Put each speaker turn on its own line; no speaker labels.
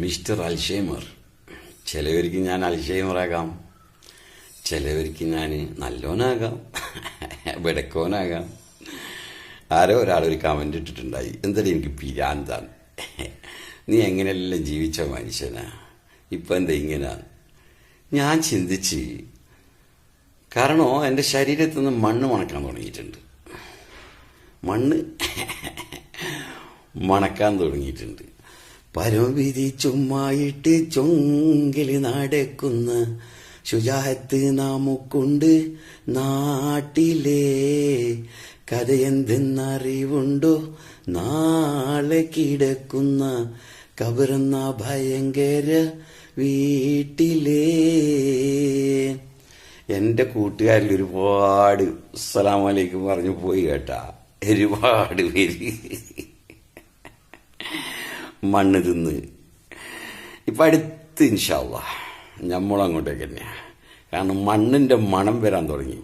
Mister Alzheimer. ചിലവർക്ക് ഞാൻ അൽഷൈമറാകാം, ചിലവർക്ക് ഞാൻ നല്ലോനാകാം, വെടക്കോനാകാം. ആരോ ഒരാളൊരു കമന്റ് ഇട്ടിട്ടുണ്ടായി, എന്തായാലും എനിക്ക് പിരാന്താണ്, നീ എങ്ങനെയെല്ലാം ജീവിച്ച മനുഷ്യനാ, ഇപ്പം എന്താ ഇങ്ങനെയാണ്. ഞാൻ ചിന്തിച്ച്, കാരണം എൻ്റെ ശരീരത്തിൽ നിന്ന് മണ്ണ് മണക്കാൻ തുടങ്ങിയിട്ടുണ്ട്, മണ്ണ് മണക്കാൻ തുടങ്ങിയിട്ടുണ്ട്. പരംവിധി ചുമ്മായിട്ട് ചൊങ്കില് നടക്കുന്ന ശുചാഹത്ത് നാമുക്കുണ്ട് നാട്ടിലെ. കഥയെന്തെന്നറിവുണ്ടോ, നാളെ കിടക്കുന്ന കബറെന്ന ഭയങ്കര വീട്ടിലേ. എൻ്റെ കൂട്ടുകാരിൽ ഒരുപാട് അസ്സലാമു അലൈക്കും പറഞ്ഞു പോയി കേട്ടാ, ഒരുപാട് പേര് മണ്ണ് തിന്ന്. ഇപ്പം അടുത്ത് ഇൻഷാ അല്ലാഹ് നമ്മളങ്ങോട്ടേക്ക് തന്നെയാണ്, കാരണം മണ്ണിൻ്റെ മണം വരാൻ തുടങ്ങി.